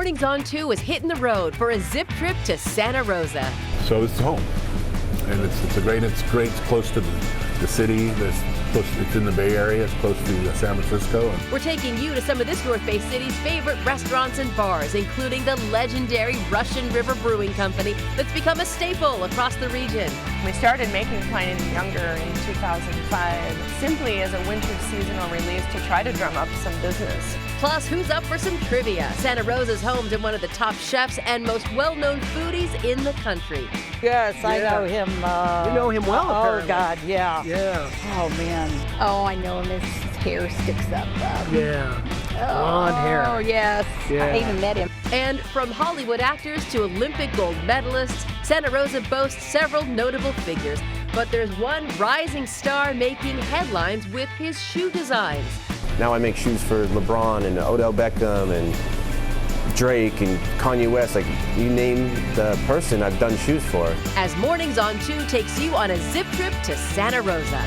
Mornings on 2 is hitting the road for a zip trip to Santa Rosa. So it's home, and it's great. It's close to the city. It's in the Bay Area. It's close to San Francisco. We're taking you to some of this North Bay city's favorite restaurants and bars, including the legendary Russian River Brewing Company that's become a staple across the region. We started making Pliny the Younger in 2005 simply as a winter seasonal release to try to drum up some business. Plus, who's up for some trivia? Santa Rosa's home to one of the top chefs and most well-known foodies in the country. Yes, I know him. You know him well, apparently. Oh, God, yeah. Yeah. Oh, man. Oh, I know him. His hair sticks up. Yeah. Blonde hair. Oh, yes. Yeah. I even met him. And from Hollywood actors to Olympic gold medalists, Santa Rosa boasts several notable figures. But there's one rising star making headlines with his shoe designs. Now I make shoes for LeBron and Odell Beckham and Drake and Kanye West. Like, you name the person, I've done shoes for. As Mornings on 2 takes you on a zip trip to Santa Rosa.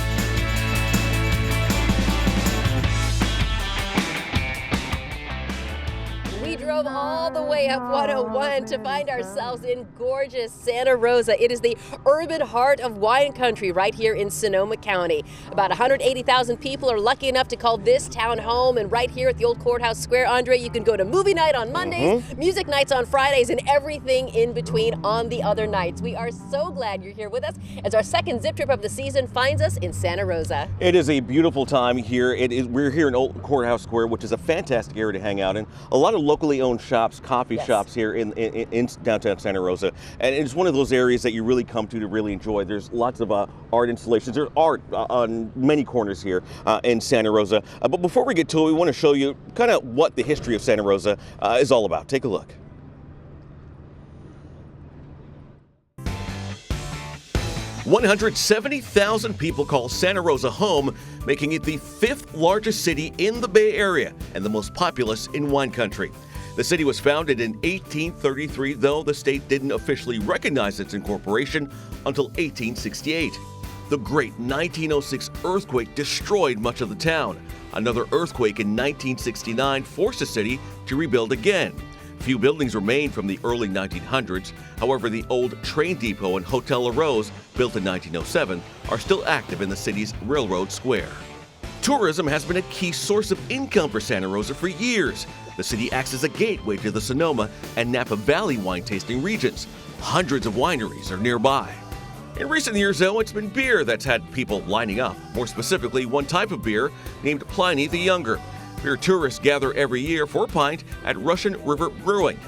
We drove all the way up 101 to find ourselves in gorgeous Santa Rosa. It is the urban heart of wine country right here in Sonoma County. About 180,000 people are lucky enough to call this town home, and right here at the old courthouse square, Andre, you can go to movie night on Mondays, music nights on Fridays, and everything in between on the other nights. We are so glad you're here with us as our second zip trip of the season finds us in Santa Rosa. It is a beautiful time here. We're here in Old Courthouse Square, which is a fantastic area to hang out in. A lot of locally owned shops, coffee shops here in downtown Santa Rosa, and it's one of those areas that you really come to really enjoy. There's lots of art installations. There's art on many corners here in Santa Rosa. But before we get to it, we want to show you kind of what the history of Santa Rosa is all about. Take a look. "170,000 people call Santa Rosa home, making it the 5th largest city in the Bay Area and the most populous in wine country. The city was founded in 1833, though the state didn't officially recognize its incorporation until 1868. The great 1906 earthquake destroyed much of the town. Another earthquake in 1969 forced the city to rebuild again. Few buildings remain from the early 1900s. However, the old train depot and Hotel La Rose, built in 1907, are still active in the city's Railroad Square. Tourism has been a key source of income for Santa Rosa for years. The city acts as a gateway to the Sonoma and Napa Valley wine tasting regions. Hundreds of wineries are nearby. In recent years, though, it's been beer that's had people lining up. More specifically, one type of beer named Pliny the Younger. Beer tourists gather every year for a pint at Russian River Brewing.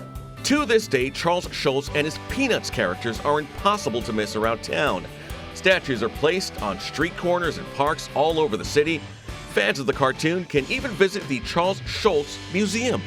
To this day, Charles Schulz and his Peanuts characters are impossible to miss around town. Statues are placed on street corners and parks all over the city. Fans of the cartoon can even visit the Charles Schulz Museum.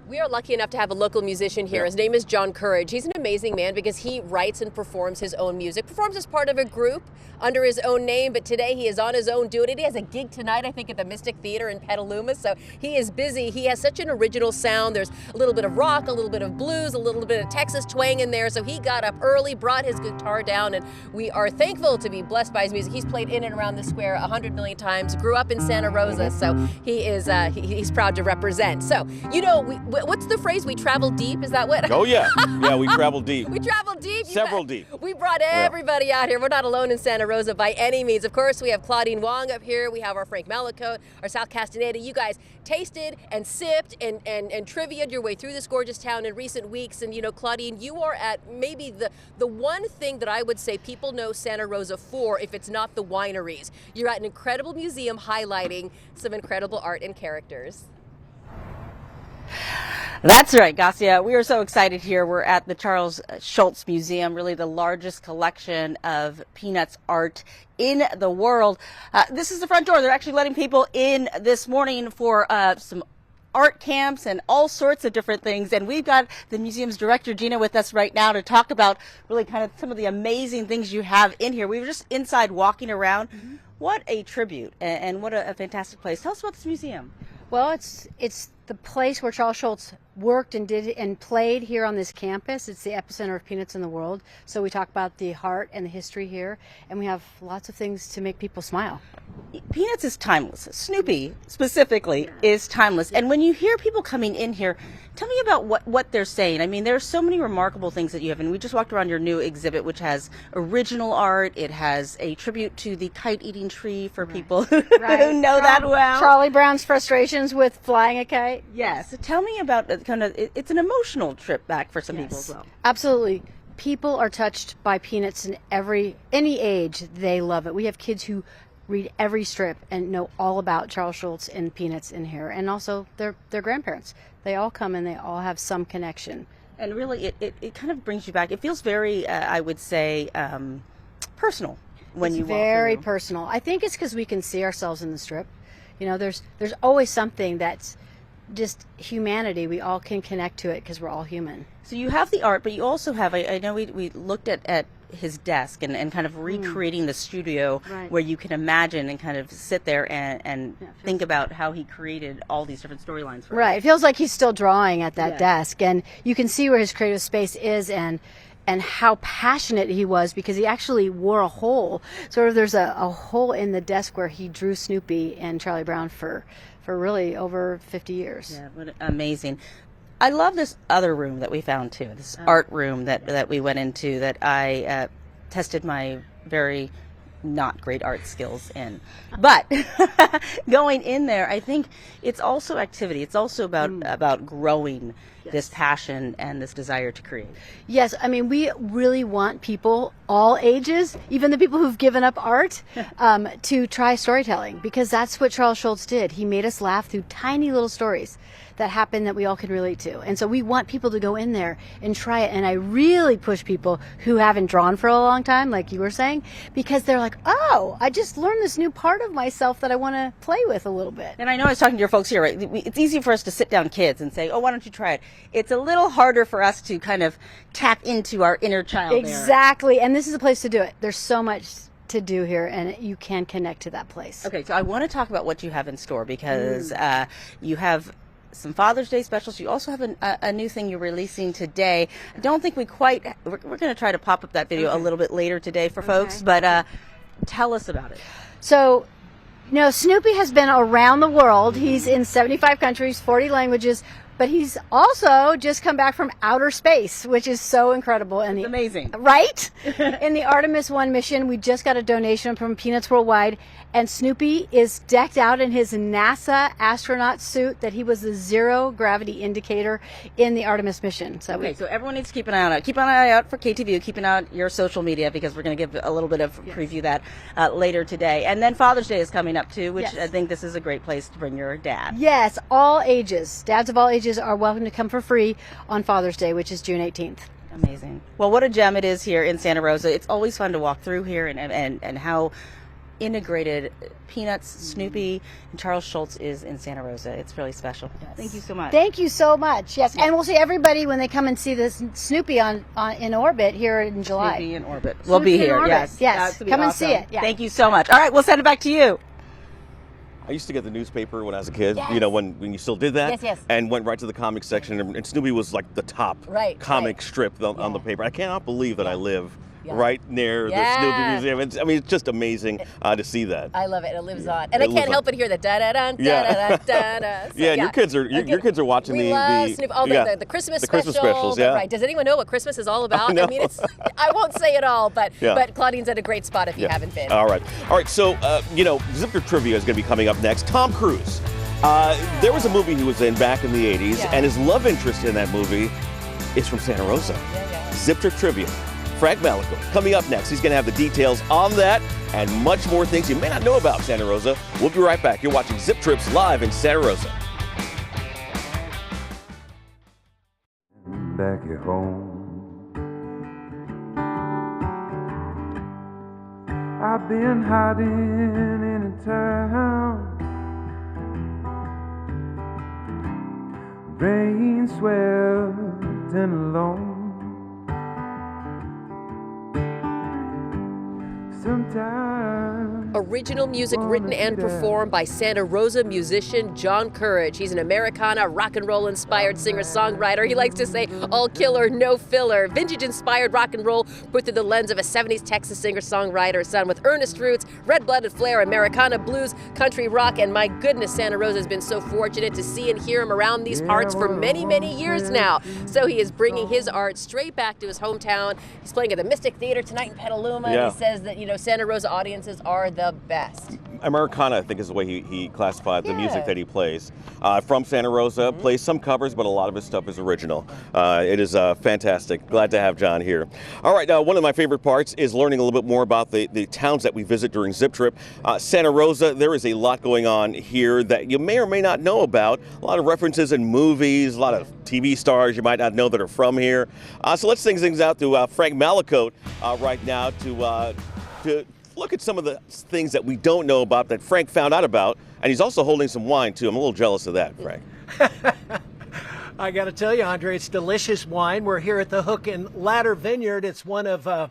We are lucky enough to have a local musician here. His name is John Courage. He's an amazing man because he writes and performs his own music, performs as part of a group under his own name, but today he is on his own doing it. He has a gig tonight, I think, at the Mystic Theater in Petaluma, so he is busy. He has such an original sound. There's a little bit of rock, a little bit of blues, a little bit of Texas twang in there, so he got up early, brought his guitar down, and we are thankful to be blessed by his music. He's played in and around the square 100 million times, grew up in Santa Rosa, so he is he's proud to represent. So, you know, what's the phrase? We travel deep, is that what? Oh yeah, yeah, we travel deep. We travel deep. Several deep. We brought everybody out here. We're not alone in Santa Rosa by any means. Of course, we have Claudine Wong up here. We have our Frank Malacote, our South Castaneda. You guys tasted and sipped and trivia'd your way through this gorgeous town in recent weeks. And, you know, Claudine, you are at maybe the one thing that I would say people know Santa Rosa for, if it's not the wineries. You're at an incredible museum highlighting some incredible art and characters. That's right, Gassia. We are so excited here. We're at the Charles Schulz Museum, really the largest collection of Peanuts art in the world. This is the front door. They're actually letting people in this morning for some art camps and all sorts of different things. And we've got the museum's director, Gina, with us right now to talk about really kind of some of the amazing things you have in here. We were just inside walking around. Mm-hmm. What a tribute and what a fantastic place. Tell us about this museum. Well, it's the place where Charles Schulz worked and did and played here on this campus. It's the epicenter of peanuts in the world. So we talk about the heart and the history here, and we have lots of things to make people smile. Peanuts is timeless. Snoopy specifically is timeless. And when you hear people coming in here, tell me about what they're saying. I mean, there's so many remarkable things that you have. And we just walked around your new exhibit, which has original art. It has a tribute to the kite-eating tree for people who know that well. Charlie Brown's frustrations with flying a kite. Yes. So tell me about it's an emotional trip back for some people as well. Absolutely. People are touched by peanuts in any age. They love it. We have kids who read every strip and know all about Charles Schulz and peanuts in here, and also their grandparents. They all come and they all have some connection. And really, it kind of brings you back. It feels very, I would say, personal when you walk through. Very personal. I think it's because we can see ourselves in the strip. You know, there's always something that's just humanity. We all can connect to it because we're all human. So you have the art, but you also have, I know we looked at his desk and kind of recreating the studio where you can imagine and kind of sit there and think about how he created all these different storylines for us. It feels like he's still drawing at that desk, and you can see where his creative space is and how passionate he was, because he actually wore a hole. Sort of there's a hole in the desk where he drew Snoopy and Charlie Brown for really over 50 years. Yeah, what amazing. I love this other room that we found too, this art room that we went into that I tested my very not great art skills in. But going in there, I think it's also activity. It's also about growing this passion and this desire to create. Yes, I mean, we really want people, all ages, even the people who've given up art, to try storytelling, because that's what Charles Schulz did. He made us laugh through tiny little stories that happen that we all can relate to. And so we want people to go in there and try it. And I really push people who haven't drawn for a long time, like you were saying, because they're like, oh, I just learned this new part of myself that I want to play with a little bit. And I know I was talking to your folks here, right? It's easy for us to sit down kids and say, oh, why don't you try it? It's a little harder for us to kind of tap into our inner child. Exactly. And this is a place to do it. There's so much to do here, and you can connect to that place. Okay, so I want to talk about what you have in store, because you have some Father's Day specials. You also have a new thing you're releasing today. I don't think we're going to try to pop up that video a little bit later today for folks, but tell us about it. So, Snoopy has been around the world. He's in 75 countries, 40 languages, but he's also just come back from outer space, which is so incredible. It's amazing. Right? In the Artemis 1 mission, we just got a donation from Peanuts Worldwide, and Snoopy is decked out in his NASA astronaut suit that he was the zero gravity indicator in the Artemis mission. So everyone needs to keep an eye out. Keep an eye out for KTVU. Keep an eye out your social media, because we're going to give a little bit of preview that later today. And then Father's Day is coming up too, which I think this is a great place to bring your dad. Yes, all ages. Dads of all ages are welcome to come for free on Father's Day, which is June 18th. Amazing. Well, what a gem it is here in Santa Rosa. It's always fun to walk through here and how integrated Peanuts, Snoopy, and Charles Schulz is in Santa Rosa. It's really special. Yes. Thank you so much. Thank you so much. Yes, and we'll see everybody when they come and see this Snoopy in orbit here in July. Snoopy in orbit. We'll be here. Yes. Yes. Come and see it. Yeah. Thank you so much. All right, we'll send it back to you. I used to get the newspaper when I was a kid, when you still did that, and went right to the comic section, and Snoopy was like the top comic strip on the paper. I cannot believe that I live right near the Snoopy Museum. It's just amazing to see that. I love it. It lives on, and I can't help but hear the da da da da da da da. Yeah, and your kids are watching the Christmas specials. Yeah, right. Does anyone know what Christmas is all about? I mean, I won't say it all, but Claudine's at a great spot if you haven't been. All right. So Zipper Trivia is going to be coming up next. Tom Cruise. There was a movie he was in back in the 80s, and his love interest in that movie is from Santa Rosa. Zipper Trivia. Frank Malico coming up next. He's going to have the details on that and much more things you may not know about Santa Rosa. We'll be right back. You're watching Zip Trips live in Santa Rosa. Back at home, I've been hiding in a town. Rain swept and alone. sometimes. Original music written and performed by Santa Rosa musician John Courage. He's an Americana, rock and roll inspired singer-songwriter. He likes to say, all killer, no filler. Vintage-inspired rock and roll put through the lens of a 70s Texas singer-songwriter, son with earnest roots, red-blooded flair, Americana, blues, country rock, and my goodness, Santa Rosa has been so fortunate to see and hear him around these parts for many, many years now. So he is bringing his art straight back to his hometown. He's playing at the Mystic Theater tonight in Petaluma, and he says that, Santa Rosa audiences are the best. Americana, I think, is the way he classified the music that he plays. From Santa Rosa, plays some covers, but a lot of his stuff is original. It is fantastic. Glad to have John here. All right, one of my favorite parts is learning a little bit more about the towns that we visit during Zip Trip. Santa Rosa, there is a lot going on here that you may or may not know about. A lot of references in movies, a lot of TV stars you might not know that are from here. So let's sing things out to Frank Malacote right now to look at some of the things that we don't know about that Frank found out about. And he's also holding some wine, too. I'm a little jealous of that, Frank. I got to tell you, Andre, it's delicious wine. We're here at the Hook and Ladder Vineyard. It's one of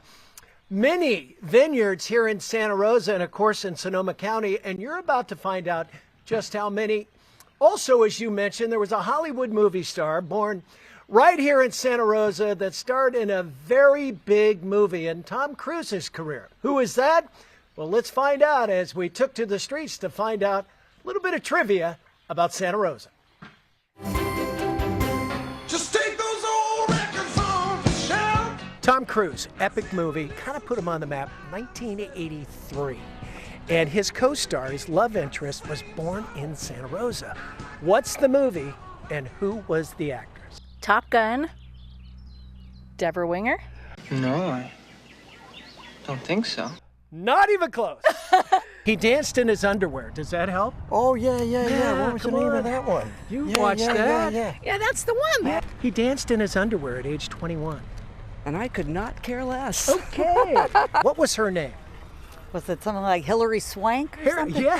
many vineyards here in Santa Rosa and, of course, in Sonoma County. And you're about to find out just how many. Also, as you mentioned, there was a Hollywood movie star born right here in Santa Rosa that starred in a very big movie in Tom Cruise's career. Who is that? Well, let's find out as we took to the streets to find out a little bit of trivia about Santa Rosa. Just take those old records off the shelf. Tom Cruise, epic movie, kind of put him on the map, 1983. And his co-star, his love interest, was born in Santa Rosa. What's the movie and who was the actor? Top Gun. Deborah Winger. No, I don't think so. Not even close. He danced in his underwear. Does that help? Oh, yeah. What was the name of that one? You watched that? Yeah, that's the one. He danced in his underwear at age 21. And I could not care less. Okay. What was her name? Was it something like Hillary Swank or something? Yeah.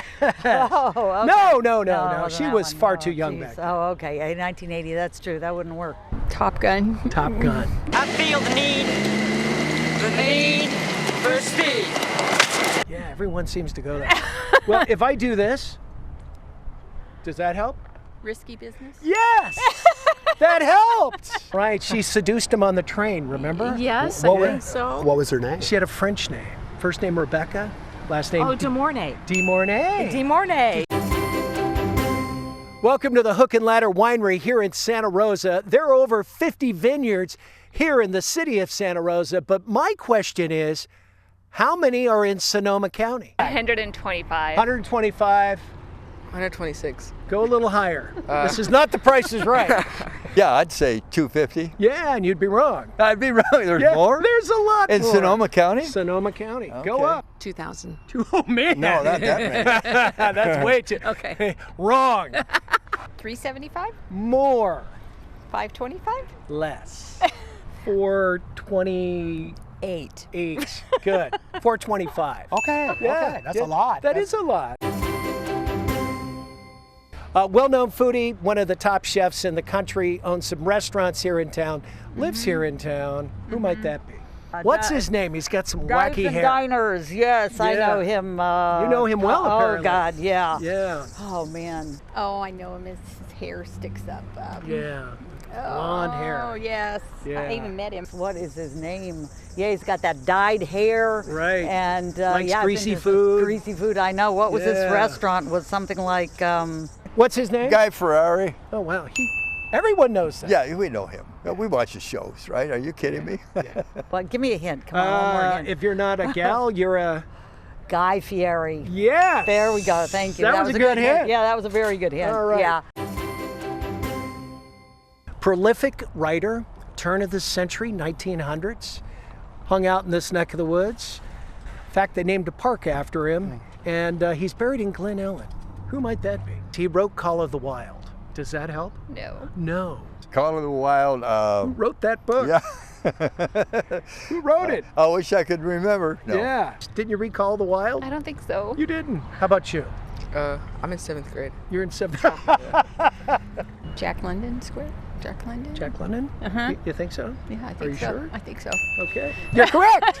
Oh, okay. No. She was far too young back then. Oh, okay. 1980, that's true. That wouldn't work. Top Gun. Top Gun. I feel the need for speed. Yeah, everyone seems to go there. Well, if I do this, does that help? Risky Business. Yes! That helped! Right, she seduced him on the train, remember? Yes, I think so. What was her name? She had a French name. First name Rebecca, last name De Mornay. De Mornay. De Mornay. Welcome to the Hook and Ladder Winery here in Santa Rosa. There are over 50 vineyards here in the city of Santa Rosa, but my question is, how many are in Sonoma County? 125. 125. 126. Go a little higher. This is not The Price is Right. Yeah, I'd say 250. Yeah, and you'd be wrong. I'd be wrong. There's more? There's a lot In more. Sonoma County? Sonoma County. Okay. Go up. 2,000. Oh, man. No, not that many. That's way too. Okay. Wrong. 375? More. 525? Less. 428. Good. 425. Okay. That's a lot. That is a lot. Well-known foodie, one of the top chefs in the country, owns some restaurants here in town, lives here in town. Who might that be? What's his name? He's got some wacky hair. Diners, yes, I know him. You know him well, apparently. Oh, God, yeah. Yeah. Oh, man. Oh, I know him. His hair sticks up. Yeah. Blonde hair. Oh, yes. Yeah. I even met him. What is his name? Yeah, he's got that dyed hair. Right. And Likes yeah, greasy it's food. Greasy food, I know. What was Yeah. this restaurant? Was something like, What's his name? Guy Ferrari. Oh, wow. Everyone knows that. Yeah, we know him. We watch his shows, right? Are you kidding me? well, give me a hint. Come on, one more hint. If you're not a gal, you're a... Guy Fieri. Yes. There we go. Thank you. That was a good hint. Yeah, that was a very good hint. All right. Yeah. Prolific writer, turn of the century, 1900s, hung out in this neck of the woods. In fact, they named a park after him, and he's buried in Glen Ellen. Who might that be? He wrote Call of the Wild. Does that help? No. No. Call of the Wild. Who wrote that book? Yeah. Who wrote it? I wish I could remember. No. Yeah. Didn't you read Call of the Wild? I don't think so. You didn't. How about you? I'm in 7th grade. You're in 7th. Jack London Square? Jack London? Jack London? Uh-huh. You think so? Yeah, I think Are you so. sure? I think so. Okay. You're correct.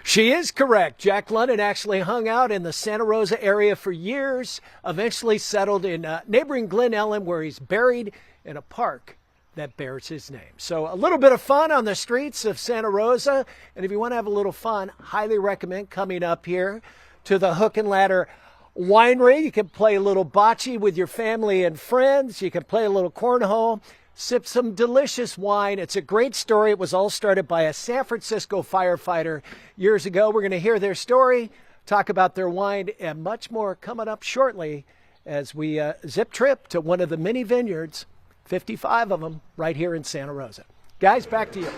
She is correct. Jack London actually hung out in the Santa Rosa area for years, eventually settled in neighboring Glen Ellen, where he's buried in a park that bears his name. So a little bit of fun on the streets of Santa Rosa. And if you want to have a little fun, highly recommend coming up here to the Hook and Ladder Winery. You can play a little bocce with your family and friends. You can play a little cornhole, sip some delicious wine. It's a great story. It was all started by a San Francisco firefighter years ago. We're going to hear their story, talk about their wine, and much more coming up shortly as we zip trip to one of the many vineyards, 55 of them, right here in Santa Rosa. Guys, back to you.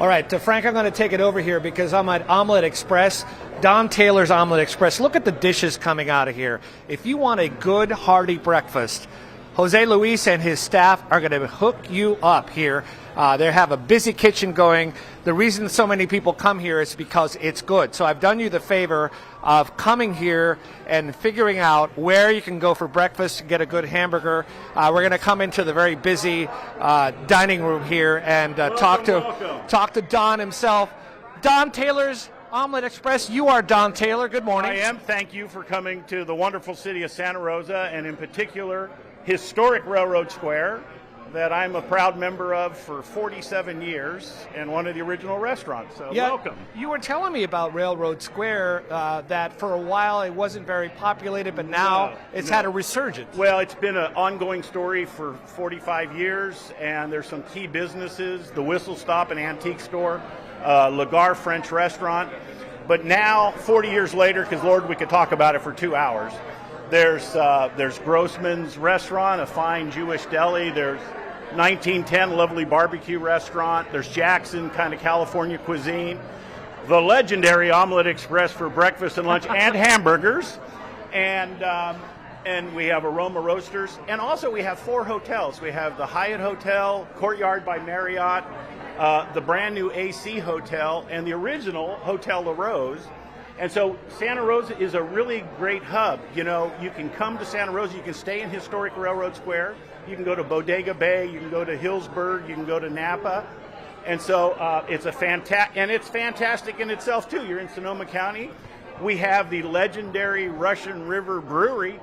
All right, Frank, I'm going to take it over here because I'm at Omelet Express, Don Taylor's Omelet Express. Look at the dishes coming out of here. If you want a good, hearty breakfast, Jose Luis and his staff are going to hook you up here. They have a busy kitchen going. The reason so many people come here is because it's good. So I've done you the favor of coming here and figuring out where you can go for breakfast and get a good hamburger. We're going to come into the very busy dining room here and talk to Don himself. Don Taylor's Omelet Express. You are Don Taylor. Good morning. I am. Thank you for coming to the wonderful city of Santa Rosa, and in particular, historic Railroad Square that I'm a proud member of for 47 years and one of the original restaurants. So welcome. You were telling me about Railroad Square, that for a while it wasn't very populated, but now it's had a resurgence. Well, it's been an ongoing story for 45 years, and there's some key businesses, the Whistle Stop and Antique Store, Lagar French Restaurant. But now, 40 years later, because Lord, we could talk about it for 2 hours, there's Grossman's Restaurant, a fine Jewish deli. There's 1910 lovely barbecue restaurant. There's Jackson, kind of California cuisine. The legendary Omelet Express for breakfast and lunch and hamburgers. And we have Aroma Roasters. And also we have 4 hotels. We have the Hyatt Hotel, Courtyard by Marriott, the brand new AC Hotel, and the original Hotel La Rose. And so Santa Rosa is a really great hub. You know, you can come to Santa Rosa, you can stay in historic Railroad Square, you can go to Bodega Bay, you can go to Hillsburg, you can go to Napa. And so it's fantastic in itself too. You're in Sonoma County. We have the legendary Russian River Brewery,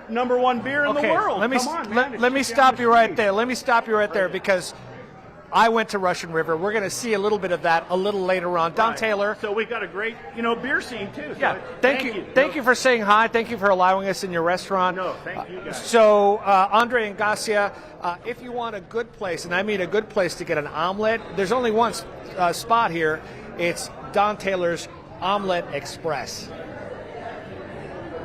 #1 beer in the world. Let me stop you right there. Let me stop you right there because I went to Russian River. We're going to see a little bit of that a little later on. Don Taylor. So we've got a great, beer scene too. So yeah. Thank you. Thank you for saying hi. Thank you for allowing us in your restaurant. No, thank you guys. So Andre and Garcia, if you want a good place, and I mean a good place to get an omelet, there's only one spot here. It's Don Taylor's Omelet Express.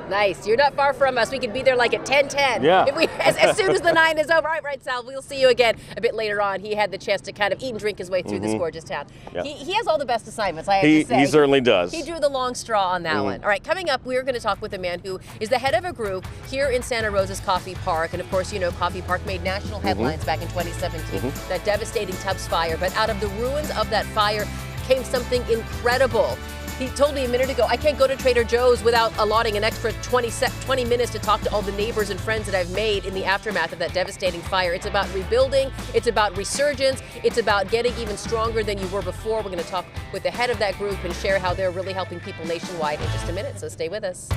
Nice. You're not far from us. We could be there like at 10:10. Yeah. As soon as the 9 is over. Right, Sal. We'll see you again a bit later on. He had the chance to kind of eat and drink his way through this gorgeous town. Yeah. He has all the best assignments, I have to say. He certainly does. He drew the long straw on that one. All right, coming up, we're going to talk with a man who is the head of a group here in Santa Rosa's Coffee Park. And, of course, Coffee Park made national headlines back in 2017, that devastating Tubbs fire. But out of the ruins of that fire came something incredible. He told me a minute ago, I can't go to Trader Joe's without allotting an extra 20 minutes to talk to all the neighbors and friends that I've made in the aftermath of that devastating fire. It's about rebuilding. It's about resurgence. It's about getting even stronger than you were before. We're going to talk with the head of that group and share how they're really helping people nationwide in just a minute. So stay with us.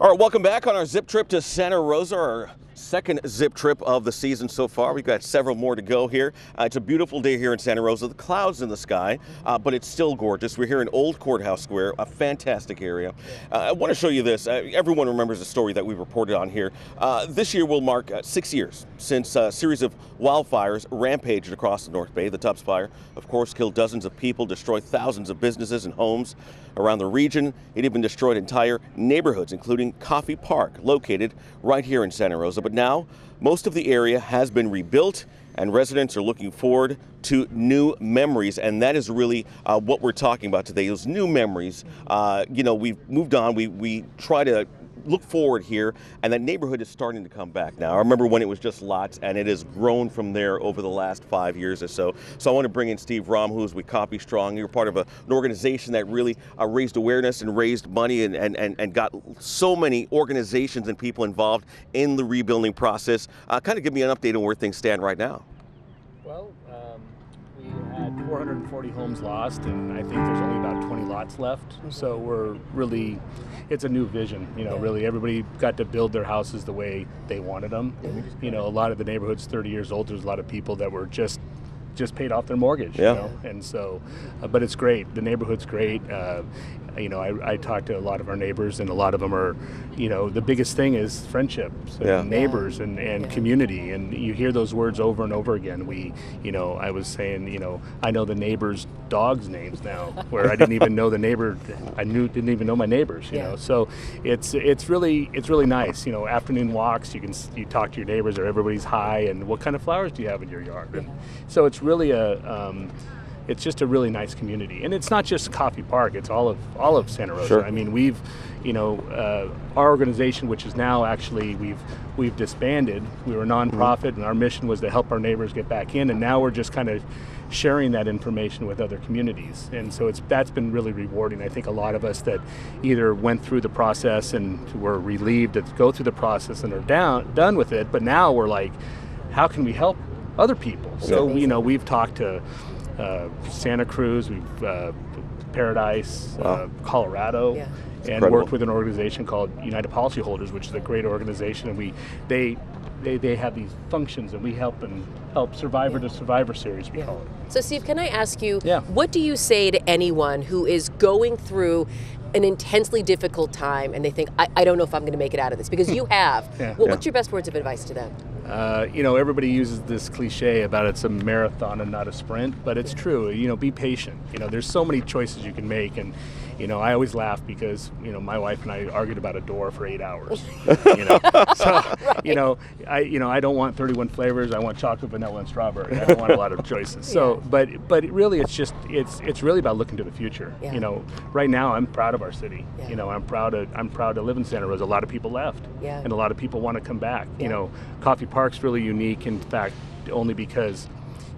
All right, welcome back on our zip trip to Santa Rosa, our second zip trip of the season so far. We've got several more to go here. It's a beautiful day here in Santa Rosa. The clouds in the sky, but it's still gorgeous. We're here in Old Courthouse Square, a fantastic area. I want to show you this. Everyone remembers the story that we reported on here. This year will mark 6 years since a series of wildfires rampaged across the North Bay. The Tubbs fire, of course, killed dozens of people, destroyed thousands of businesses and homes around the region. It even destroyed entire neighborhoods, including Coffee Park, located right here in Santa Rosa. But now, most of the area has been rebuilt, and residents are looking forward to new memories, and that is really what we're talking about today, those new memories. We've moved on. We try to look forward here, and that neighborhood is starting to come back now. I remember when it was just lots, and it has grown from there over the last 5 years or so. So I want to bring in Steve Rom, who's with Copy Strong. You're part of an organization that really raised awareness and raised money and got so many organizations and people involved in the rebuilding process. Kind of give me an update on where things stand right now. Well, we had 440 homes lost, and I think there's only about 20 lots left. So we're really, it's a new vision. Really everybody got to build their houses the way they wanted them. A lot of the neighborhood's 30 years old. There's a lot of people that were just paid off their mortgage. And so, but it's great. The neighborhood's great. I talked to a lot of our neighbors, and a lot of them are, the biggest thing is friendships and neighbors and community. And you hear those words over and over again. I was saying, I know the neighbors' dogs' names now, where I didn't even know the neighbor. Didn't even know my neighbors. So it's really nice. Afternoon walks, you talk to your neighbors, or everybody's hi, and what kind of flowers do you have in your yard? And so it's really it's just a really nice community, and it's not just Coffee Park; it's all of Santa Rosa. Sure. I mean, we've, our organization, which is now actually we've disbanded. We were a nonprofit, and our mission was to help our neighbors get back in, and now we're just kind of sharing that information with other communities, and so that's been really rewarding. I think a lot of us that either went through the process and were relieved to go through the process and are done with it, but now we're like, how can we help other people? So we've talked to Santa Cruz, Paradise, Colorado, and worked with an organization called United Policyholders, which is a great organization, and they have these functions, and we help Survivor to Survivor series, we call it. So Steve, can I ask you, what do you say to anyone who is going through an intensely difficult time and they think, I don't know if I'm going to make it out of this, because you have. What's your best words of advice to them? Everybody uses this cliche about it's a marathon and not a sprint, but it's true. Be patient. There's so many choices you can make, and I always laugh because my wife and I argued about a door for 8 hours. So I don't want 31 flavors. I want chocolate, vanilla, and strawberry. I don't want a lot of choices. So, but really, it's really about looking to the future. Right now I'm proud of our city. I'm proud to live in Santa Rosa. A lot of people left, and a lot of people want to come back. Coffee Park's really unique, in fact, only because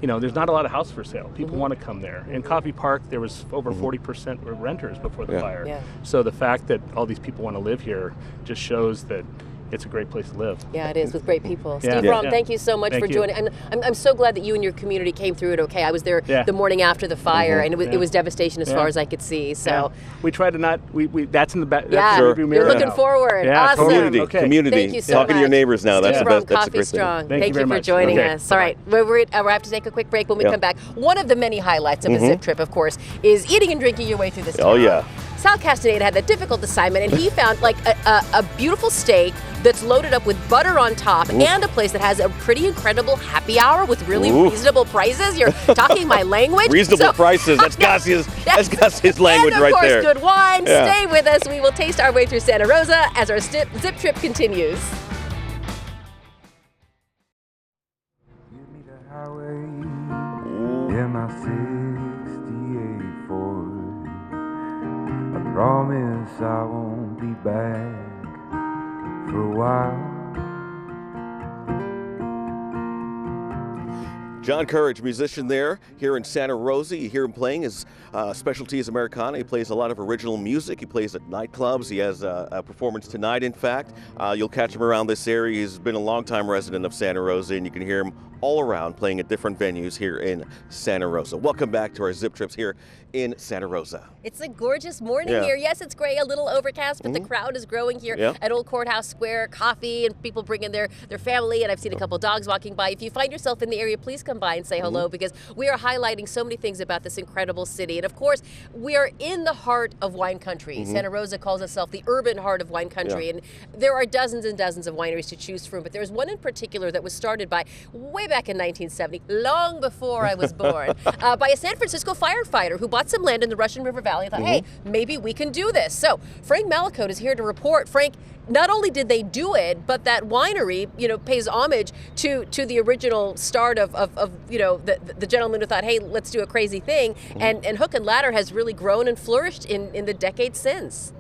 there's not a lot of houses for sale. People want to come there. In Coffee Park, there was over 40% renters before the fire. So the fact that all these people want to live here just shows that it's a great place to live. Yeah, it is, with great people. Steve Rom, thank you so much for joining. And I'm so glad that you and your community came through it okay. I was there the morning after the fire, and it was devastation as far as I could see. So we try to not. We that's in the back. You're looking forward. Awesome. Community. Thank you so Talking much. to your neighbors now. Steve That's Rom, that's a Coffee great Strong. Thank you for joining us. All right, we have to take a quick break. When we come back, one of the many highlights of a zip trip, of course, is eating and drinking your way through this town. Oh yeah. Sal Castaneda had that difficult assignment, and he found like a beautiful steak that's loaded up with butter on top, and a place that has a pretty incredible happy hour with really reasonable prices. You're talking my language. Reasonable prices. That's Gassi's language right there. And of course, good wine. Stay with us. We will taste our way through Santa Rosa as our zip trip continues. Give me the highway in my 68 Ford. I promise I won't be back for a while. John Courage, musician there here in Santa Rosa. You hear him playing. His specialty is Americana. He plays a lot of original music. He plays at nightclubs. He has a performance tonight, in fact. You'll catch him around this area. He's been a longtime resident of Santa Rosa, and you can hear him all around playing at different venues here in Santa Rosa. Welcome back to our Zip Trips here in Santa Rosa. It's a gorgeous morning here. Yes, it's gray, a little overcast, but the crowd is growing here at Old Courthouse Square. Coffee and people bringing their family, and I've seen a couple dogs walking by. If you find yourself in the area, please come by and say hello, because we are highlighting so many things about this incredible city. And of course, we are in the heart of wine country. Santa Rosa calls itself the urban heart of wine country, and there are dozens and dozens of wineries to choose from, but there's one in particular that was started by way back in 1970, long before I was born, by a San Francisco firefighter who bought some land in the Russian River Valley and thought, hey, maybe we can do this. So Frank Malacote is here to report. Frank, not only did they do it, but that winery, pays homage to the original start of the gentleman who thought, hey, let's do a crazy thing. And Hook and Ladder has really grown and flourished in the decades since.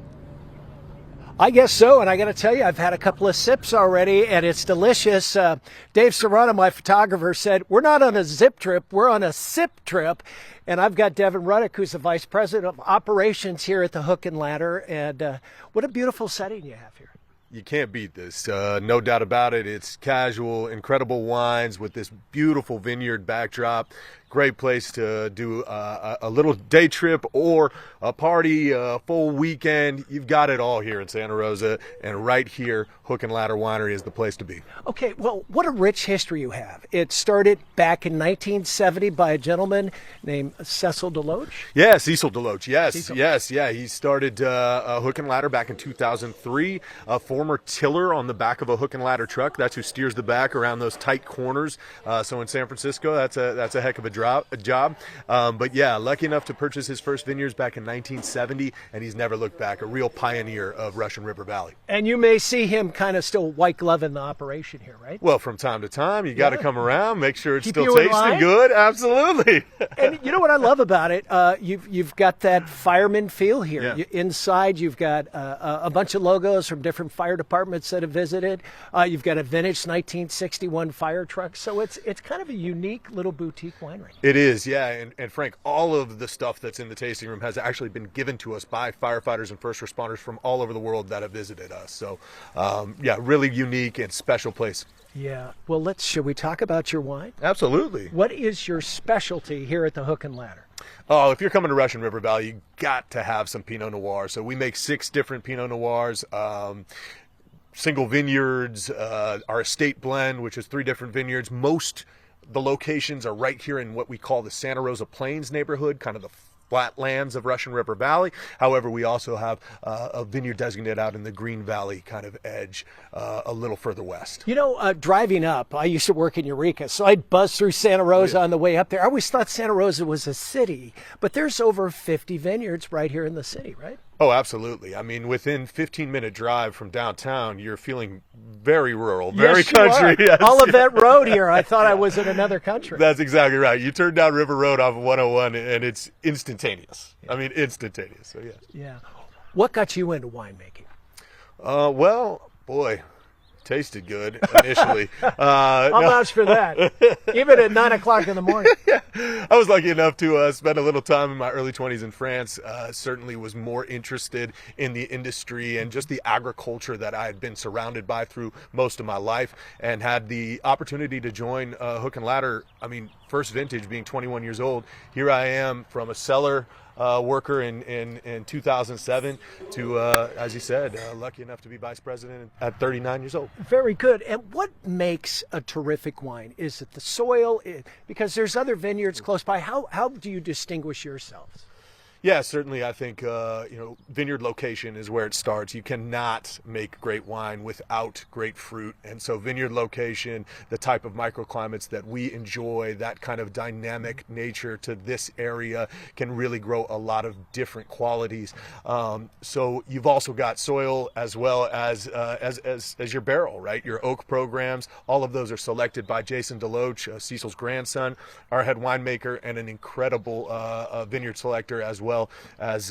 I guess so, and I got to tell you, I've had a couple of sips already, and it's delicious. Dave Serrano, my photographer, said, we're not on a zip trip, we're on a sip trip. And I've got Devin Ruddick, who's the Vice President of Operations here at the Hook and Ladder. And what a beautiful setting you have here. You can't beat this, no doubt about it. It's casual, incredible wines with this beautiful vineyard backdrop. Great place to do a little day trip or a party, a full weekend. You've got it all here in Santa Rosa, and right here, Hook and Ladder Winery is the place to be. Okay, well, what a rich history you have. It started back in 1970 by a gentleman named Cecil Deloach. Yeah, Cecil Deloach, yes, Cecil. yes, yeah. He started Hook and Ladder back in 2003. A former tiller on the back of a Hook and Ladder truck. That's who steers the back around those tight corners. So in San Francisco, that's a heck of a job. But yeah, lucky enough to purchase his first vineyards back in 1970, and he's never looked back. A real pioneer of Russian River Valley. And you may see him kind of still white gloving the operation here, right? Well, from time to time, you got to come around, make sure it's Keep still you in tasting line. good. Absolutely. And you know what I love about it? You've got that fireman feel here. Yeah. Inside, you've got a bunch of logos from different fire departments that have visited. You've got a vintage 1961 fire truck. So it's kind of a unique little boutique winery. It is, yeah. And Frank, all of the stuff that's in the tasting room has actually been given to us by firefighters and first responders from all over the world that have visited us. So, yeah, really unique and special place. Yeah. Well, should we talk about your wine? Absolutely. What is your specialty here at the Hook and Ladder? Oh, if you're coming to Russian River Valley, you got to have some Pinot Noir. So we make 6 different Pinot Noirs. Single vineyards, our estate blend, which is 3 different vineyards. Most the locations are right here in what we call the Santa Rosa Plains neighborhood, kind of the flatlands of Russian River Valley. However, we also have a vineyard designated out in the Green Valley kind of edge, a little further west. You know, driving up, I used to work in Eureka, so I'd buzz through Santa Rosa on the way up there. I always thought Santa Rosa was a city, but there's over 50 vineyards right here in the city, right? Oh, absolutely. I mean, within 15-minute drive from downtown, you're feeling very rural, very country. Yes. Olivet Road here. I thought I was in another country. That's exactly right. You turn down River Road off of 101, and it's instantaneous. I mean, instantaneous. So, yeah. Yeah. What got you into winemaking? Well, boy, tasted good initially. I'll vouch for that. Even at 9 o'clock in the morning. I was lucky enough to spend a little time in my early 20s in France. Certainly was more interested in the industry and just the agriculture that I had been surrounded by through most of my life, and had the opportunity to join Hook and Ladder. I mean, first vintage being 21 years old. Here I am from a cellar worker in 2007 to, as you said, lucky enough to be vice president at 39 years old. Very good. And what makes a terrific wine? Is it the soil? Because there's other vineyards close by. How do you distinguish yourselves? Yeah, certainly. I think vineyard location is where it starts. You cannot make great wine without great fruit, and so vineyard location, the type of microclimates that we enjoy, that kind of dynamic nature to this area, can really grow a lot of different qualities. So you've also got soil as well as your barrel, right? Your oak programs. All of those are selected by Jason Deloach, Cecil's grandson, our head winemaker, and an incredible vineyard selector as well as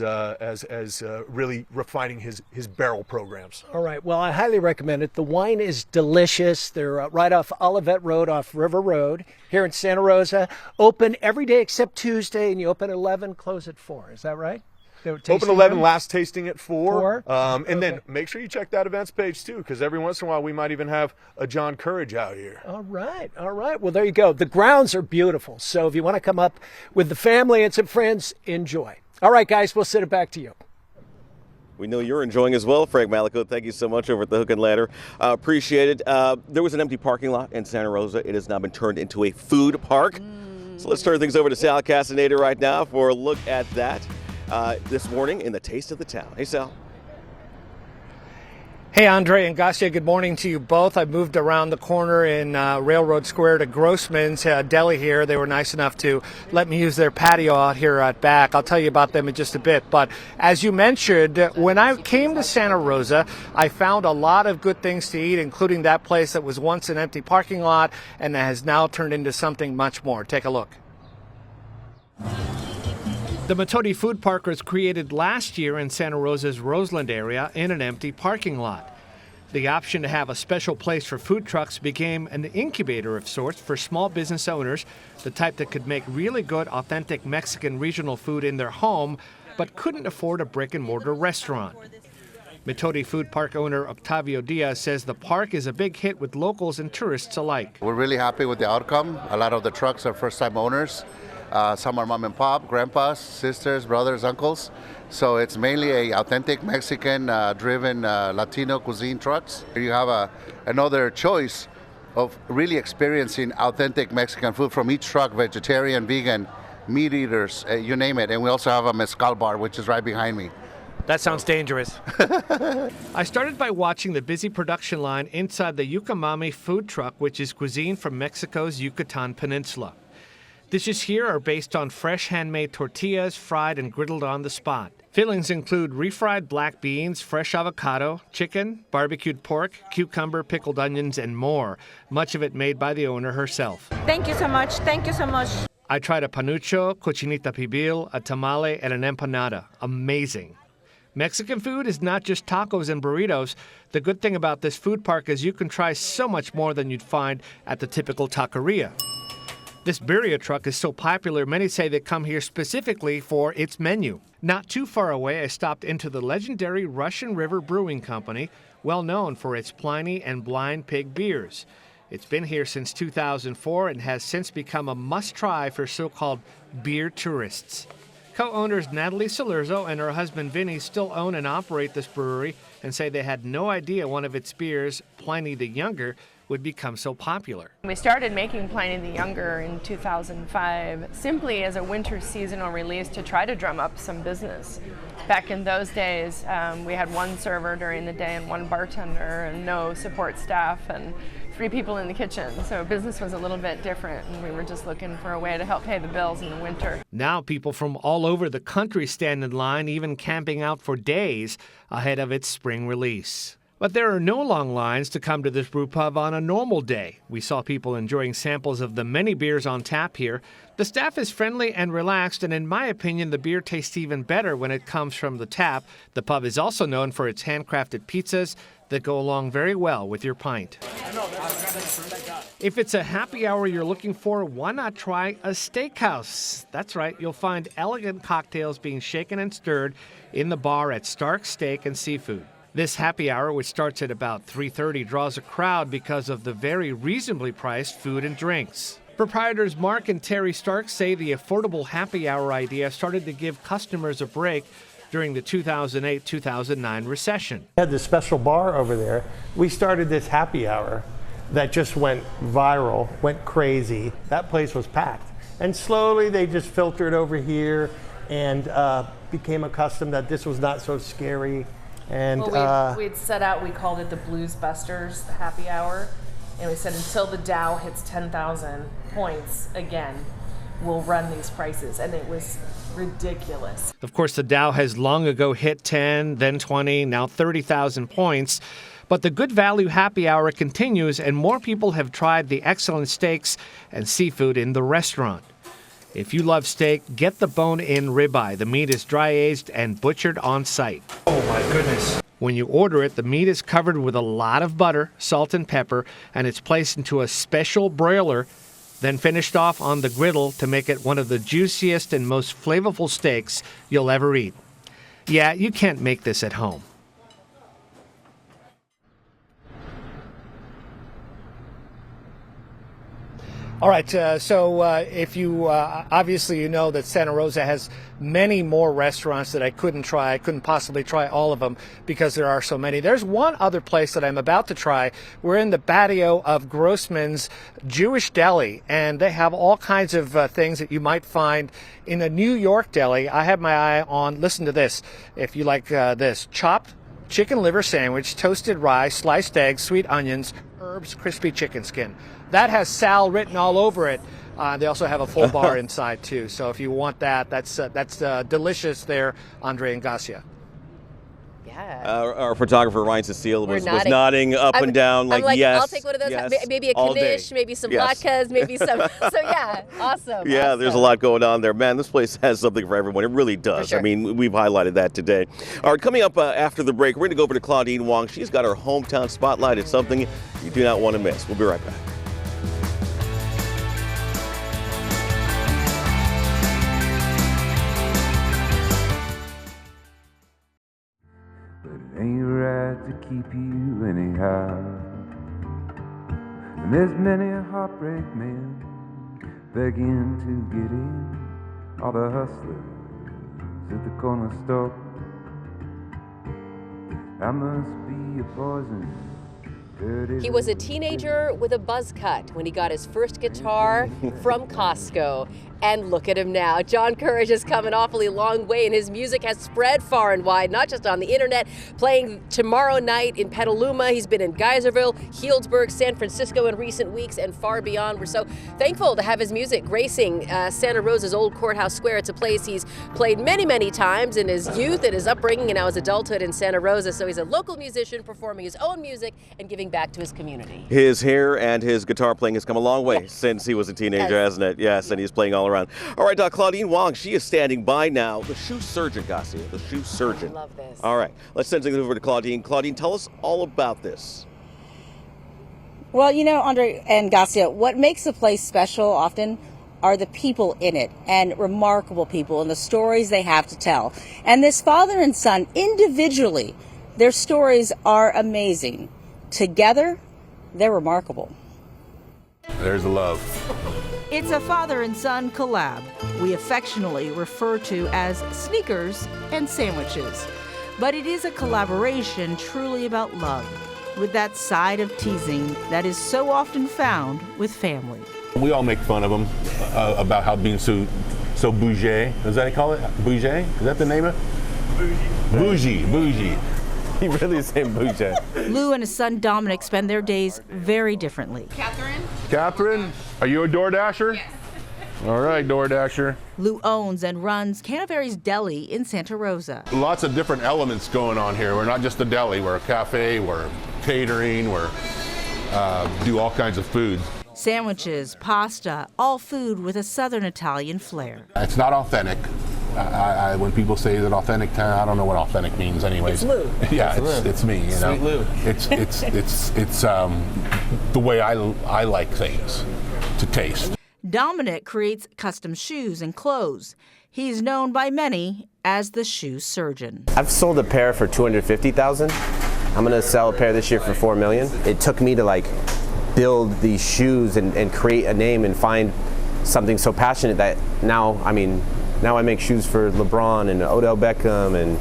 really refining his barrel programs. All right. Well, I highly recommend it. The wine is delicious. They're right off Olivet Road, off River Road, here in Santa Rosa. Open every day except Tuesday, and you open at 11, close at 4. Is that right? Open 11, last tasting at 4. And Okay. then make sure you check that events page too, because every once in a while we might even have a John Courage out here. All right. All right. Well, there you go. The grounds are beautiful. So if you want to come up with the family and some friends, enjoy. All right, guys, we'll send it back to you. We know you're enjoying as well, Frank Malico. Thank you so much over at the Hook and Ladder. Appreciate it. There was an empty parking lot in Santa Rosa. It has now been turned into a food park. So let's turn things over to Sal Castaneda right now for a look at that this morning in the Taste of the Town. Hey, Sal. Hey, Andre and Gassia, good morning to you both. I moved around the corner in Railroad Square to Grossman's Deli here. They were nice enough to let me use their patio out here at back. I'll tell you about them in just a bit. But as you mentioned, when I came to Santa Rosa, I found a lot of good things to eat, including that place that was once an empty parking lot and that has now turned into something much more. Take a look. The Metodi Food Park was created last year in Santa Rosa's Roseland area in an empty parking lot. The option to have a special place for food trucks became an incubator of sorts for small business owners, the type that could make really good, authentic Mexican regional food in their home, but couldn't afford a brick-and-mortar restaurant. Metodi Food Park owner Octavio Diaz says the park is a big hit with locals and tourists alike. We're really happy with the outcome. A lot of the trucks are first-time owners. Some are mom and pop, grandpas, sisters, brothers, uncles. So it's mainly a authentic Mexican driven Latino cuisine trucks. You have another choice of really experiencing authentic Mexican food from each truck, vegetarian, vegan, meat eaters, you name it. And we also have a mezcal bar, which is right behind me. That sounds dangerous. I started by watching the busy production line inside the Yucamami food truck, which is cuisine from Mexico's Yucatan Peninsula. Dishes here are based on fresh handmade tortillas, fried and griddled on the spot. Fillings include refried black beans, fresh avocado, chicken, barbecued pork, cucumber, pickled onions, and more. Much of it made by the owner herself. Thank you so much. Thank you so much. I tried a panucho, cochinita pibil, a tamale, and an empanada. Amazing. Mexican food is not just tacos and burritos. The good thing about this food park is you can try so much more than you'd find at the typical taqueria. This birria truck is so popular, many say they come here specifically for its menu. Not too far away, I stopped into the legendary Russian River Brewing Company, well known for its Pliny and Blind Pig beers. It's been here since 2004 and has since become a must-try for so-called beer tourists. Co-owners Natalie Salerzo and her husband Vinny still own and operate this brewery and say they had no idea one of its beers, Pliny the Younger, would become so popular. We started making Pliny the Younger in 2005 simply as a winter seasonal release to try to drum up some business. Back in those days, we had one server during the day and one bartender and no support staff and 3 people in the kitchen. So business was a little bit different and we were just looking for a way to help pay the bills in the winter. Now people from all over the country stand in line, even camping out for days ahead of its spring release. But there are no long lines to come to this brew pub on a normal day. We saw people enjoying samples of the many beers on tap here. The staff is friendly and relaxed, and in my opinion, the beer tastes even better when it comes from the tap. The pub is also known for its handcrafted pizzas that go along very well with your pint. If it's a happy hour you're looking for, why not try a steakhouse? That's right, you'll find elegant cocktails being shaken and stirred in the bar at Stark Steak and Seafood. This happy hour, which starts at about 3:30, draws a crowd because of the very reasonably priced food and drinks. Proprietors Mark and Terry Stark say the affordable happy hour idea started to give customers a break during the 2008-2009 recession. We had this special bar over there. We started this happy hour that just went viral, went crazy. That place was packed. And slowly they just filtered over here and became accustomed that this was not so scary. And we'd set out, we called it the Blues Busters happy hour, and we said until the Dow hits 10,000 points again, we'll run these prices, and it was ridiculous. Of course, the Dow has long ago hit 10, then 20, now 30,000 points. But the good value happy hour continues, and more people have tried the excellent steaks and seafood in the restaurant. If you love steak, get the bone-in ribeye. The meat is dry-aged and butchered on site. Oh my goodness. When you order it, the meat is covered with a lot of butter, salt, and pepper, and it's placed into a special broiler, then finished off on the griddle to make it one of the juiciest and most flavorful steaks you'll ever eat. Yeah, you can't make this at home. All right, so if you obviously you know that Santa Rosa has many more restaurants that I couldn't try. I couldn't possibly try all of them because there are so many. There's one other place that I'm about to try. We're in the patio of Grossman's Jewish Deli, and they have all kinds of things that you might find in a New York deli. I have my eye on, listen to this, if you like this, chopped chicken liver sandwich, toasted rye, sliced eggs, sweet onions, herbs, crispy chicken skin. That has Sal written all over it. They also have a full bar inside too. So if you want that, that's delicious there, Andre and Garcia. Yeah. Our photographer Ryan Cecile was nodding. nodding up and down, I'm like, yes. I'll take one of those. yes, Maybe a all day. knish, maybe some Yes. latkes, maybe some. So yeah, awesome. Yeah, awesome. there's a lot going on there. Man, this place has something for everyone. It really does. For sure. I mean, we've highlighted that today. All right, coming up after the break, we're going to go over to Claudine Wong. She's got her hometown spotlight. It's something you do not want to miss. We'll be right back. But it ain't right to keep you anyhow. And there's many a heartbreak man begging to get in. All the hustlers at the corner store. That must be a poison. He was a teenager with a buzz cut when he got his first guitar from Costco. And look at him now. John Courage has come an awfully long way, and his music has spread far and wide, not just on the internet, playing tomorrow night in Petaluma. He's been in Geyserville, Healdsburg, San Francisco in recent weeks, and far beyond. We're so thankful to have his music gracing Santa Rosa's old courthouse square. It's a place he's played many, many times in his youth and his upbringing and now his adulthood in Santa Rosa. So he's a local musician performing his own music and giving back to his community. His hair and his guitar playing has come a long way since he was a teenager, hasn't it? Yes, and he's playing all around. All right, Claudine Wong, she is standing by now. The shoe surgeon, Garcia, the shoe surgeon. I love this. All right, let's send things over to Claudine. Claudine, tell us all about this. Well, you know, Andre and Garcia, what makes a place special often are the people in it, and remarkable people and the stories they have to tell. And this father and son, individually, their stories are amazing. Together, they're remarkable. There's the love. It's a father and son collab we affectionately refer to as sneakers and sandwiches. But it is a collaboration truly about love, with that side of teasing that is so often found with family. We all make fun of him about how being so bougie. Is that what you call it? Bougie? Is that the name of it? Bougie. Bougie. He really is saying bougie. Lou and his son Dominic spend their days very differently. Catherine, are you a DoorDasher? Yes. All right, DoorDasher. Lou owns and runs Canterbury's Deli in Santa Rosa. Lots of different elements going on here. We're not just a deli. We're a cafe. We're catering. We're do all kinds of food. Sandwiches, pasta, all food with a Southern Italian flair. It's not authentic. When people say that authentic, I don't know what authentic means anyways. It's Lou. Yeah, it's me, you know. Sweet Lou. It's the way I like things to taste. Dominic creates custom shoes and clothes. He's known by many as the shoe surgeon. I've sold a pair for $250,000. I'm gonna sell a pair this year for $4 million. It took me to build these shoes and create a name and find something so passionate that now I make shoes for LeBron and Odell Beckham and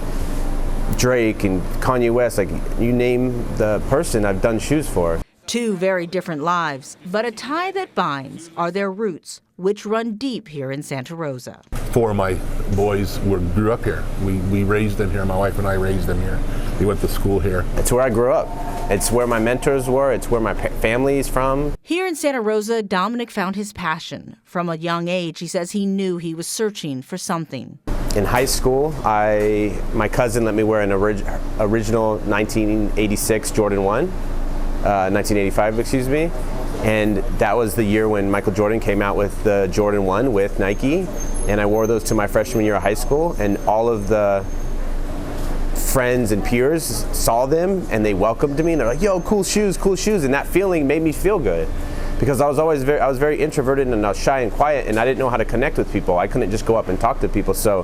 Drake and Kanye West. You name the person, I've done shoes for. Two very different lives, but a tie that binds are their roots, which run deep here in Santa Rosa. 4 of my boys grew up here. We raised them here. My wife and I raised them here. They went to school here. It's where I grew up. It's where my mentors were. It's where my family is from. Here in Santa Rosa, Dominic found his passion. From a young age, he says he knew he was searching for something. In high school, my cousin let me wear an original 1986 Jordan 1. 1985, excuse me. And that was the year when Michael Jordan came out with the Jordan 1 with Nike. And I wore those to my freshman year of high school. And all of the friends and peers saw them and they welcomed me. And they're like, yo, cool shoes, cool shoes. And that feeling made me feel good. Because I was very introverted and I was shy and quiet and I didn't know how to connect with people. I couldn't just go up and talk to people. So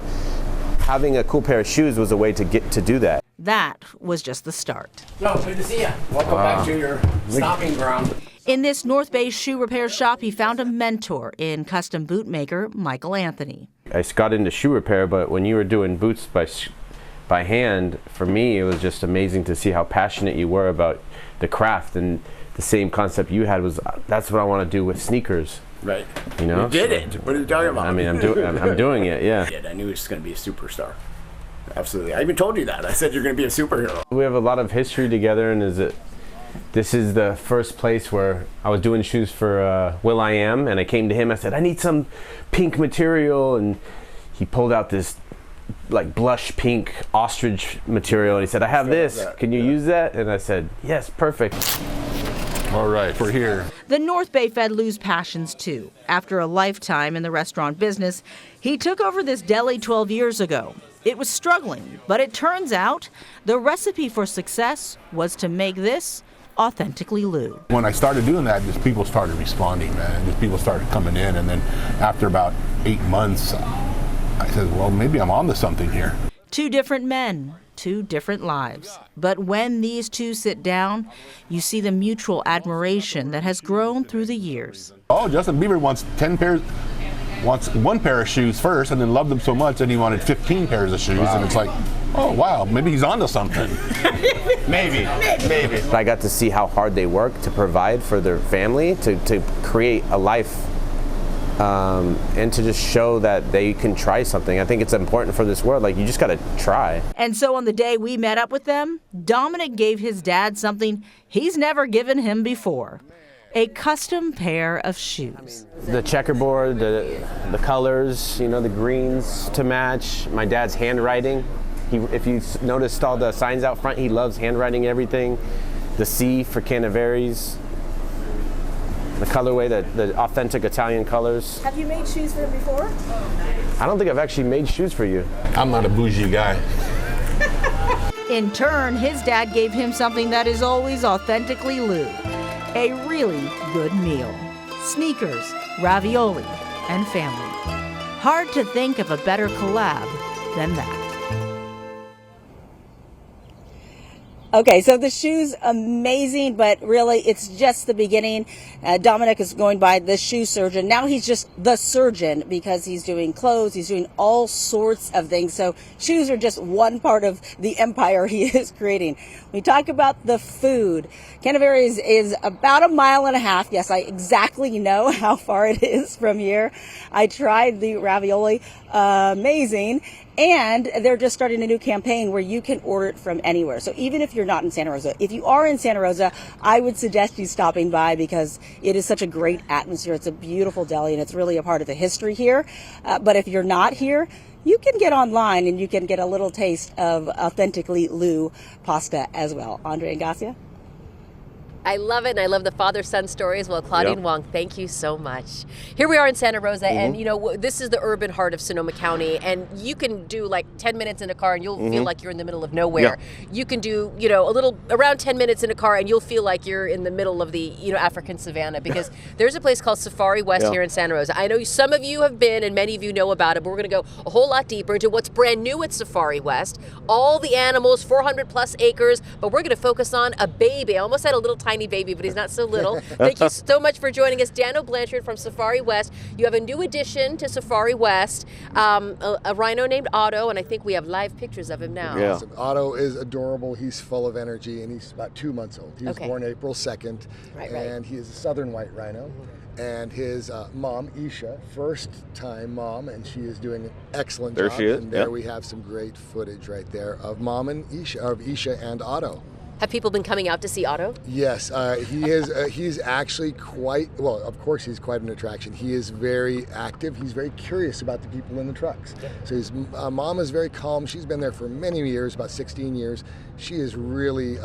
having a cool pair of shoes was a way to get to do that. That was just the start. No, good to see you. Welcome back to your stomping ground. In this North Bay shoe repair shop, he found a mentor in custom boot maker Michael Anthony. I got into shoe repair, but when you were doing boots by hand, for me, it was just amazing to see how passionate you were about the craft, and the same concept you had was, that's what I want to do with sneakers. Right. You know? You did it. What are you talking about? I mean, I'm doing it, yeah. I knew he was going to be a superstar. Absolutely. I even told you that. I said you're going to be a superhero. We have a lot of history together, and this is the first place where I was doing shoes for will.i.am, and I came to him. I said, I need some pink material, and he pulled out this like blush pink ostrich material, and he said, I have this, can you use that? And I said, yes, perfect. All right, we're here. The North Bay fed Lou's passions too. After a lifetime in the restaurant business, he took over this deli 12 years ago. It was struggling, but it turns out the recipe for success was to make this authentically Lou. When I started doing that, just people started responding, man. Just people started coming in, and then after about 8 months, I said, well, maybe I'm onto something here. 2 different men, 2 different lives. But when these two sit down, you see the mutual admiration that has grown through the years. Oh, Justin Bieber wants 1 pair of shoes first, and then loved them so much that he wanted 15 pairs of shoes. Wow. And it's like, oh wow, maybe he's onto something. maybe. I got to see how hard they work to provide for their family, to create a life, and to just show that they can try something. I think it's important for this world. Like, you just got to try. And so on the day we met up with them, Dominic gave his dad something he's never given him before. A custom pair of shoes. The checkerboard, the colors, you know, the greens to match. My dad's handwriting. If you noticed all the signs out front, he loves handwriting everything. The C for Canaveris. The colorway, the authentic Italian colors. Have you made shoes for him before? I don't think I've actually made shoes for you. I'm not a bougie guy. In turn, his dad gave him something that is always authentically Lou. A really good meal. Sneakers, ravioli, and family. Hard to think of a better collab than that. Okay, so the shoes, amazing, but really it's just the beginning. Dominic is going by the shoe surgeon. Now he's just the surgeon because he's doing clothes, he's doing all sorts of things. So shoes are just one part of the empire he is creating. We talk about the food. Canaveris is about 1.5 miles. Yes, I exactly know how far it is from here. I tried the ravioli, amazing. And they're just starting a new campaign where you can order it from anywhere. So even if you're not in Santa Rosa, if you are in Santa Rosa, I would suggest you stopping by because it is such a great atmosphere. It's a beautiful deli and it's really a part of the history here. But if you're not here, you can get online and you can get a little taste of authentically Lou pasta as well. Andre and Garcia? I love it, and I love the father-son story as well. Claudine Wong, thank you so much. Here we are in Santa Rosa, and you know, this is the urban heart of Sonoma County, and you can do like 10 minutes in a car and you'll feel like you're in the middle of nowhere. You can do, you know, around 10 minutes in a car and you'll feel like you're in the middle of the, you know, African savannah, because there's a place called Safari West here in Santa Rosa. I know some of you have been and many of you know about it, but we're going to go a whole lot deeper into what's brand new at Safari West. All the animals, 400 plus acres, but we're going to focus on a baby. I almost had a little tiny baby, but he's not so little. Thank you so much for joining us. Dano Blanchard from Safari West. You have a new addition to Safari West, a rhino named Otto, and I think we have live pictures of him now. Yeah. Otto is adorable. He's full of energy, and he's about 2 months old. He was born April 2nd, and he is a southern white rhino. And his mom, Isha, first-time mom, and she is doing an excellent job. She is. And there we have some great footage right there of Mom and Isha and Otto. Have people been coming out to see Otto? Yes, he is. He's actually quite, well, of course he's quite an attraction. He is very active. He's very curious about the people in the trucks. So his mom is very calm. She's been there for many years, about 16 years. She is really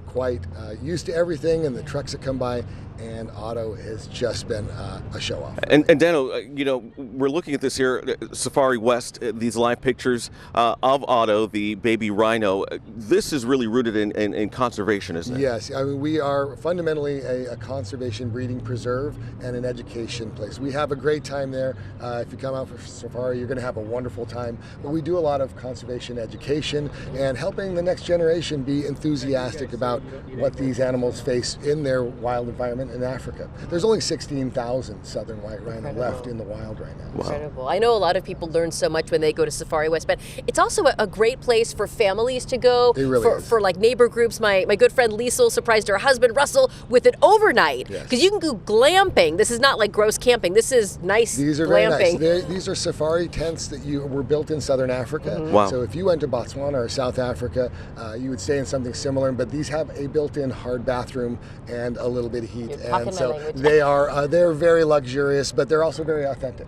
quite used to everything and the trucks that come by. And Otto has just been a show-off. And Dano, you know, we're looking at this here, Safari West, these live pictures of Otto, the baby rhino. This is really rooted in conservation, isn't it? Yes, I mean, we are fundamentally a conservation breeding preserve and an education place. We have a great time there. If you come out for Safari, you're going to have a wonderful time. But we do a lot of conservation education and helping the next generation be enthusiastic about what these animals face in their wild environment in Africa. There's only 16,000 southern white rhino left in the wild right now. Wow. Incredible. I know a lot of people learn so much when they go to Safari West, but it's also a great place for families to go, it really for like neighbor groups. My good friend Liesel surprised her husband Russell with an overnight, because you can go glamping. This is not like gross camping. This is nice These are glamping. Very nice. These are safari tents that were built in southern Africa. Wow. So if you went to Botswana or South Africa, you would stay in something similar, but these have have a built-in hard bathroom and a little bit of heat. You're talking And so my language. they're very luxurious, but they're also very authentic.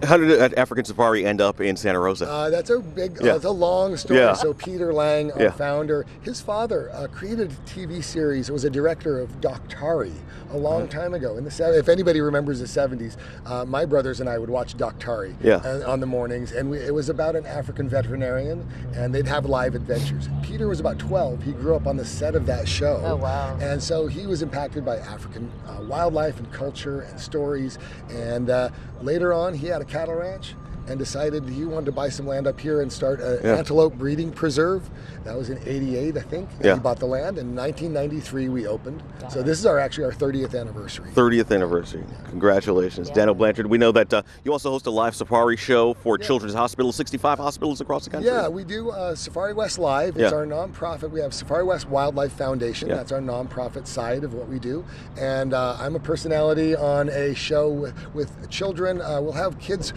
How did African Safari end up in Santa Rosa? That's a big, it's a long story. Yeah. So Peter Lang, our Yeah. founder, his father created a TV series. It was a director of Doctari a long time ago. If anybody remembers the 70s, my brothers and I would watch Doctari on the mornings, and it was about an African veterinarian, and they'd have live adventures. Peter was about 12. He grew up on the set of that show. Oh, wow. And so he was impacted by African wildlife and culture and stories. And later on, he had a cattle ranch and decided he wanted to buy some land up here and start an antelope breeding preserve. That was in '88, I think. Yeah. He bought the land. In 1993, we opened. So this is actually our 30th anniversary. 30th anniversary. Congratulations. Daniel Blanchard, we know that you also host a live safari show for children's hospitals, 65 hospitals across the country. Yeah, we do Safari West Live. It's our nonprofit. We have Safari West Wildlife Foundation. That's our nonprofit side of what we do. And I'm a personality on a show with children. We'll have kids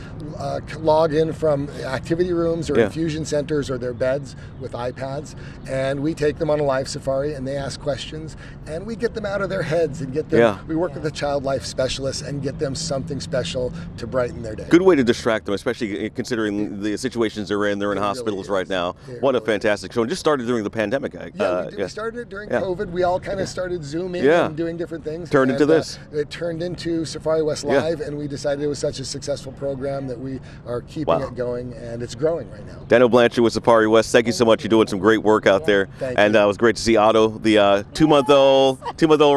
log in from activity rooms or infusion centers or their beds with iPads, and we take them on a live safari and they ask questions and we get them out of their heads and get them, we work with the child life specialists and get them something special to brighten their day. Good way to distract them, especially considering the situations they're in. They're in hospitals right now. What a fantastic show. And just started during the pandemic. We started it during COVID. We all kind of started Zooming and doing different things. Turned into this. It turned into Safari West Live, and we decided it was such a successful program that we are keeping it going, and it's growing right now. Daniel Blanchard with Safari West. Thank you so much. You're doing some great work out there. And it was great to see Otto, the two-month-old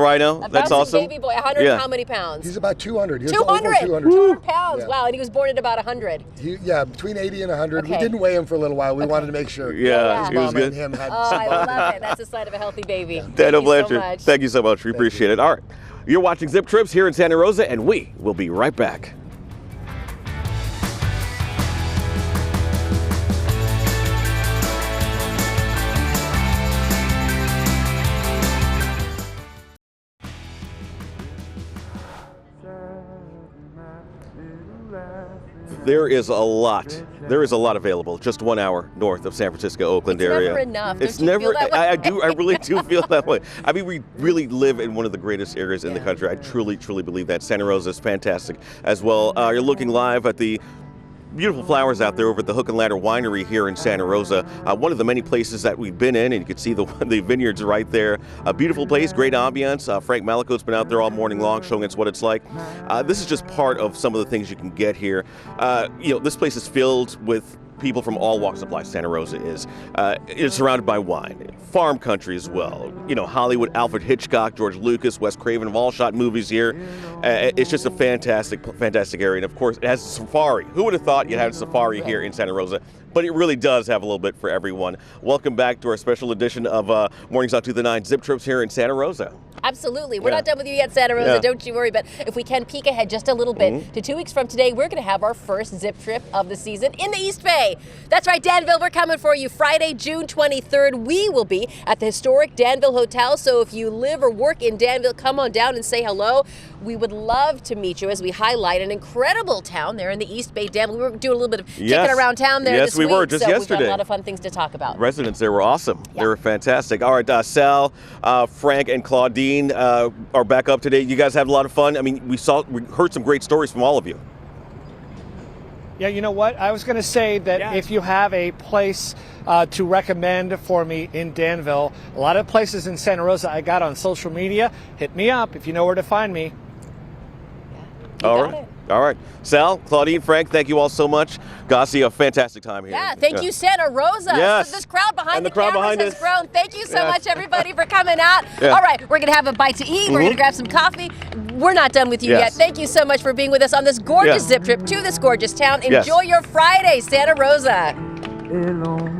rhino. That's awesome. Baby boy, 100 how many pounds? He's about 200. He was 200? over 200. 200 pounds. Wow, and he was born at about 100. Between 80 and 100. We didn't weigh him for a little while. We wanted to make sure. His mom was good. and him had I love it. That's the sign of a healthy baby. Daniel Thank you so Blanchard, much. thank you so much. We appreciate it. All right. You're watching Zip Trips here in Santa Rosa, and we will be right back. There is a lot. There is a lot available. Just 1 hour north of San Francisco, Oakland area. Never enough. It's Don't you never. feel that way? I really do feel that way. I mean, we really live in one of the greatest areas in the country. I truly believe that. Santa Rosa is fantastic as well. You're looking live at the beautiful flowers out there over at the Hook and Ladder Winery here in Santa Rosa. One of the many places that we've been in, and you can see the vineyards right there. A beautiful place, great ambiance. Frank Malico's been out there all morning long showing us what it's like. This is just part of some of the things you can get here. This place is filled with people from all walks of life. Santa Rosa is. It's surrounded by wine, farm country as well. Hollywood, Alfred Hitchcock, George Lucas, Wes Craven have all shot movies here. It's just a fantastic area. And of course, it has a safari. Who would have thought you'd have a safari here in Santa Rosa? But it really does have a little bit for everyone. Welcome back to our special edition of Mornings Out to the 9 Zip Trips here in Santa Rosa. Absolutely. We're not done with you yet, Santa Rosa. Don't you worry. But if we can peek ahead just a little bit to 2 weeks from today, we're going to have our first Zip Trip of the season in the East Bay. That's right, Danville. We're coming for you Friday, June 23rd. We will be at the historic Danville Hotel. So if you live or work in Danville, come on down and say hello. We would love to meet you as we highlight an incredible town there in the East Bay, Danville. We were doing a little bit of kicking around town there this week. Yes, we were just yesterday. We've got a lot of fun things to talk about. Residents there were awesome. They were fantastic. All right, Sal, Frank, and Claudine are back up today. You guys had a lot of fun. I mean, we heard some great stories from all of you. Yeah, you know what? I was going to say that if you have a place to recommend for me in Danville, a lot of places in Santa Rosa I got on social media. Hit me up if you know where to find me. All right. Sal, Claudine, Frank, thank you all so much. Gossi, a fantastic time here. Yeah, thank you, Santa Rosa. Yes. This crowd behind the crowd cameras behind has us. grown. Thank you so much, everybody, for coming out. Yeah. All right, we're going to have a bite to eat. We're going to grab some coffee. We're not done with you yet. Thank you so much for being with us on this gorgeous zip trip to this gorgeous town. Enjoy your Friday, Santa Rosa.